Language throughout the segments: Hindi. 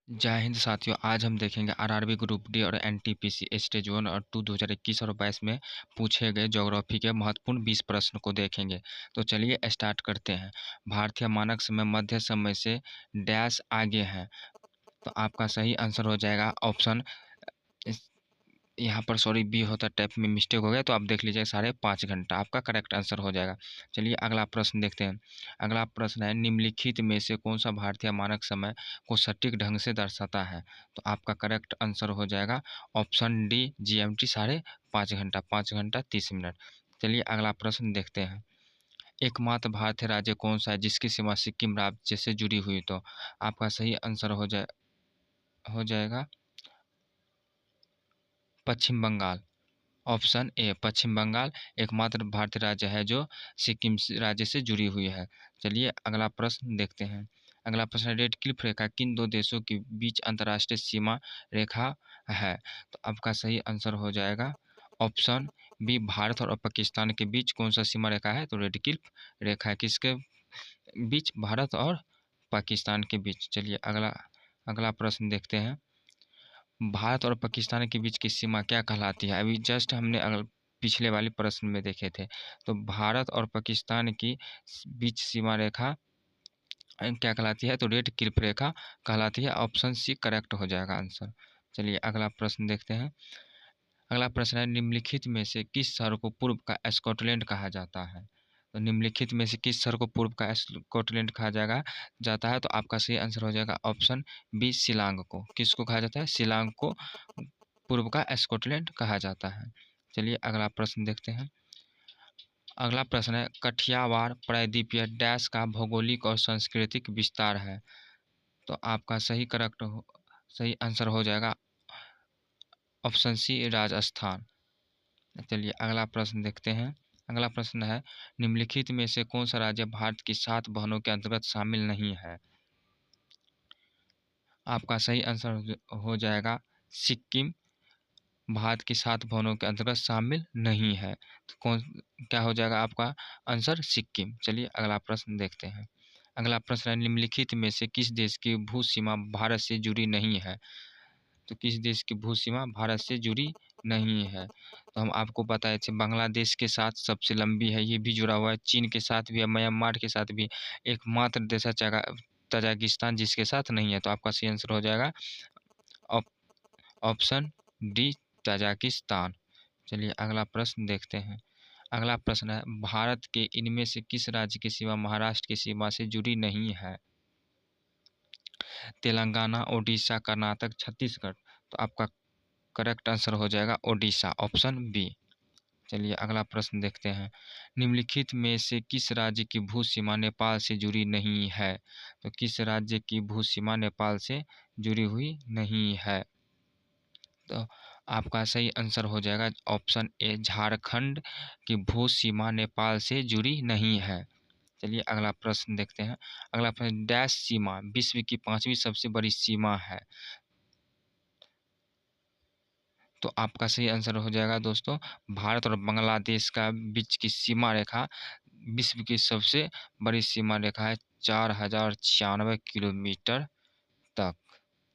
जय हिंद साथियों। आज हम देखेंगे आरआरबी ग्रुप डी और एनटीपीसी स्टेज 1 और 2 2021 और 22 में पूछे गए ज्योग्राफी के महत्वपूर्ण 20 प्रश्न को देखेंगे। तो चलिए स्टार्ट करते हैं। भारतीय मानक समय मध्य समय से डैश आगे है। तो आपका सही आंसर हो जाएगा ऑप्शन, यहाँ पर सॉरी बी होता, टाइप में मिस्टेक हो गया, तो आप देख लीजिए 5.5 घंटा आपका करेक्ट आंसर हो जाएगा। चलिए अगला प्रश्न देखते हैं। अगला प्रश्न है, निम्नलिखित में से कौन सा भारतीय मानक समय को सटीक ढंग से दर्शाता है? तो आपका करेक्ट आंसर हो जाएगा ऑप्शन डी जीएमटी 5.5 घंटा, 5 घंटा 30 मिनट। चलिए अगला प्रश्न देखते हैं। एकमात्र भारतीय राज्य कौन सा है जिसकी सीमा सिक्किम राज्य से जुड़ी हुई? तो आपका सही आंसर हो जाएगा पश्चिम बंगाल। ऑप्शन ए पश्चिम बंगाल एकमात्र भारतीय राज्य है जो सिक्किम राज्य से जुड़ी हुई है। चलिए अगला प्रश्न देखते हैं। अगला प्रश्न है, रेड क्लिफ रेखा किन दो देशों के बीच अंतर्राष्ट्रीय सीमा रेखा है? तो आपका सही आंसर हो जाएगा ऑप्शन बी भारत और पाकिस्तान के बीच कौन सा सीमा रेखा है? तो रेड क्लिफ रेखा है किसके बीच? भारत और पाकिस्तान के बीच। चलिए अगला अगला प्रश्न देखते हैं। भारत और पाकिस्तान के बीच की सीमा क्या कहलाती है? अभी जस्ट हमने पिछले वाले प्रश्न में देखे थे। तो भारत और पाकिस्तान की बीच सीमा रेखा क्या कहलाती है? तो रेड क्लिफ रेखा कहलाती है। ऑप्शन सी करेक्ट हो जाएगा आंसर। चलिए अगला प्रश्न देखते हैं। अगला प्रश्न है, निम्नलिखित में से किस शहर को पूर्व का स्कॉटलैंड कहा जाता है? तो निम्नलिखित में से किस शहर को पूर्व का स्कॉटलैंड कहा जाता है? तो आपका सही आंसर हो जाएगा ऑप्शन बी शिलांग को। किसको कहा जाता है? शिलांग को पूर्व का स्कॉटलैंड कहा जाता है। चलिए अगला प्रश्न देखते हैं। अगला प्रश्न है, कठियावाड़ प्रायद्वीपीय डैश का भौगोलिक और सांस्कृतिक विस्तार है? तो आपका सही आंसर हो जाएगा ऑप्शन सी राजस्थान। चलिए अगला प्रश्न देखते हैं। अगला प्रश्न है, निम्नलिखित में से कौन सा राज्य भारत की 7 बहनों के अंतर्गत शामिल नहीं है? आपका सही आंसर हो जाएगा सिक्किम भारत की 7 बहनों के अंतर्गत शामिल नहीं है। तो क्या हो जाएगा आपका आंसर? सिक्किम। चलिए अगला प्रश्न देखते हैं। अगला प्रश्न है, निम्नलिखित में से किस देश की भू सीमा भारत से जुड़ी नहीं है? तो किस देश की भू सीमा भारत से जुड़ी नहीं है? तो हम आपको बताए थे बांग्लादेश के साथ सबसे लंबी है, ये भी जुड़ा हुआ है। चीन के साथ भी है, म्यांमार के साथ भी। एकमात्र देश है तजाकिस्तान जिसके साथ नहीं है। तो आपका सही आंसर हो जाएगा ऑप्शन डी तजाकिस्तान। चलिए अगला प्रश्न देखते हैं। अगला प्रश्न है, भारत के इनमें से किस राज्य की सीमा महाराष्ट्र की सीमा से जुड़ी नहीं है? तेलंगाना, ओडिशा, कर्नाटक, छत्तीसगढ़। तो आपका करेक्ट आंसर हो जाएगा ओडिशा, ऑप्शन बी। चलिए अगला प्रश्न देखते हैं। निम्नलिखित में से किस राज्य की भू सीमा नेपाल से जुड़ी नहीं है? तो किस राज्य की भू सीमा नेपाल से जुड़ी हुई नहीं है? तो आपका सही आंसर हो जाएगा ऑप्शन ए झारखंड की भू सीमा नेपाल से जुड़ी नहीं है। चलिए अगला प्रश्न देखते हैं। अगला प्रश्न, डैश सीमा विश्व की 5वीं सबसे बड़ी सीमा है? तो आपका सही आंसर हो जाएगा दोस्तों भारत और बांग्लादेश का बीच की सीमा रेखा विश्व की सबसे बड़ी सीमा रेखा है, 4096 किलोमीटर तक।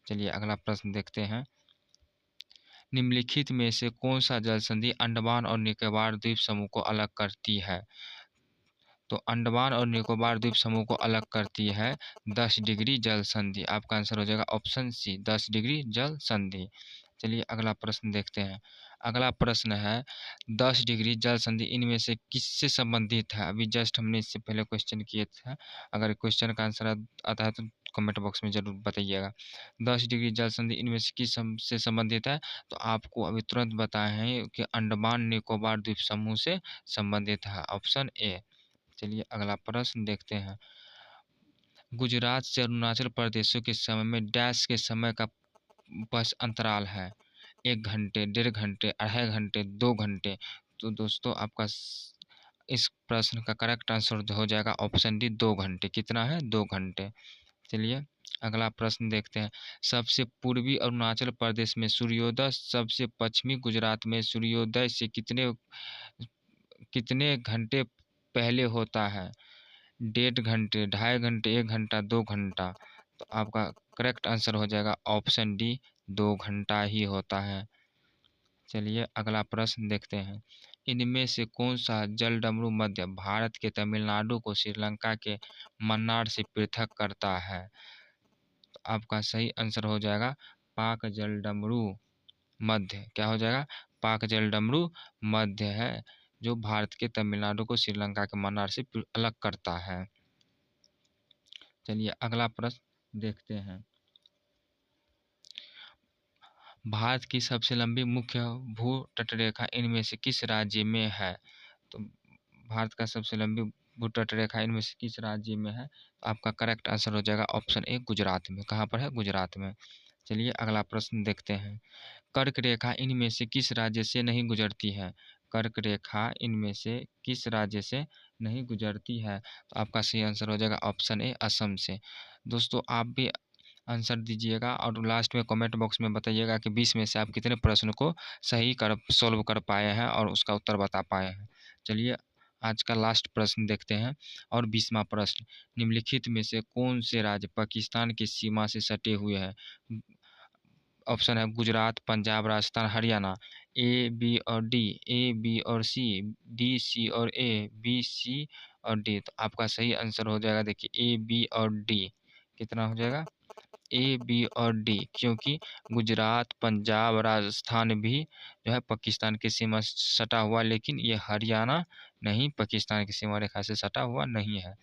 चलिए अगला प्रश्न देखते हैं। निम्नलिखित में से कौन सा जल संधि अंडमान और निकोबार द्वीप समूह को अलग करती है? तो अंडमान और निकोबार द्वीप समूह को अलग करती है 10 डिग्री जल संधि। आपका आंसर हो जाएगा ऑप्शन सी 10 डिग्री जल संधि। चलिए अगला प्रश्न देखते हैं। अगला प्रश्न है, 10 डिग्री जल संधि इनमें से किससे संबंधित है? अभी जस्ट हमने इससे पहले क्वेश्चन किए थे। अगर क्वेश्चन का आंसर आता है तो कमेंट बॉक्स में जरूर बताइएगा। 10 डिग्री जल संधि इनमें से किस से संबंधित है? तो आपको अभी तुरंत बताए हैं कि अंडमान निकोबार द्वीप समूह से संबंधित है, ऑप्शन ए। चलिए अगला प्रश्न देखते हैं। गुजरात से अरुणाचल प्रदेशों के समय में डैश के समय का बस अंतराल है? 1 घंटे, 1.5 घंटे, 2.5 घंटे, 2 घंटे। तो दोस्तों आपका इस प्रश्न का करेक्ट आंसर हो जाएगा ऑप्शन डी 2 घंटे। कितना है? 2 घंटे। चलिए अगला प्रश्न देखते हैं। सबसे पूर्वी अरुणाचल प्रदेश में सूर्योदय, सबसे पश्चिमी गुजरात में सूर्योदय से कितने कितने घंटे पहले होता है? 1.5 घंटे, 2.5 घंटे, 1 घंटा, 2 घंटा। तो आपका करेक्ट आंसर हो जाएगा ऑप्शन डी, 2 घंटा ही होता है। चलिए अगला प्रश्न देखते हैं। इनमें से कौन सा जलडमरू मध्य भारत के तमिलनाडु को श्रीलंका के मन्नार से पृथक करता है? तो आपका सही आंसर हो जाएगा पाक जलडमरू मध्य। क्या हो जाएगा? पाक जलडमरू मध्य है, जो भारत के तमिलनाडु को श्रीलंका के मन्नार से अलग करता है। चलिए अगला प्रश्न देखते हैं। भारत की सबसे लंबी मुख्य भू तटरेखा इनमें से किस राज्य में है? तो भारत का सबसे लंबी भू तटरेखा इनमें से किस राज्य में है? तो आपका करेक्ट आंसर हो जाएगा ऑप्शन ए, गुजरात में। कहाँ पर है? गुजरात में। चलिए अगला प्रश्न देखते हैं। कर्क रेखा इनमें से किस राज्य से नहीं गुजरती है? कर्क रेखा इनमें से किस राज्य से नहीं गुजरती है? तो आपका सही आंसर हो जाएगा ऑप्शन ए, असम से। दोस्तों आप भी आंसर दीजिएगा और लास्ट में कमेंट बॉक्स में बताइएगा कि 20 में से आप कितने प्रश्न को सही कर सॉल्व कर पाए हैं और उसका उत्तर बता पाए हैं। चलिए आज का लास्ट प्रश्न देखते हैं और 20वां प्रश्न। निम्नलिखित में से कौन से राज्य पाकिस्तान की सीमा से सटे हुए हैं? ऑप्शन है गुजरात, पंजाब, राजस्थान, हरियाणा। ए, बी और डी, ए, बी और सी, डी, सी और ए, बी, सी और डी। तो आपका सही आंसर हो जाएगा, देखिए ए, बी और डी। कितना हो जाएगा? ए, बी और डी, क्योंकि गुजरात, पंजाब, राजस्थान भी जो है पाकिस्तान की सीमा से सटा हुआ, लेकिन ये हरियाणा नहीं, पाकिस्तान की सीमा रेखा से सटा हुआ नहीं है।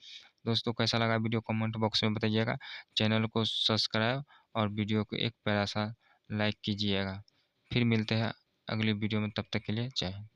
दोस्तों कैसा लगा वीडियो कमेंट बॉक्स में बताइएगा। चैनल को सब्सक्राइब और वीडियो को एक प्यारा सा लाइक कीजिएगा। फिर मिलते हैं अगली वीडियो में, तब तक के लिए जय हिंद।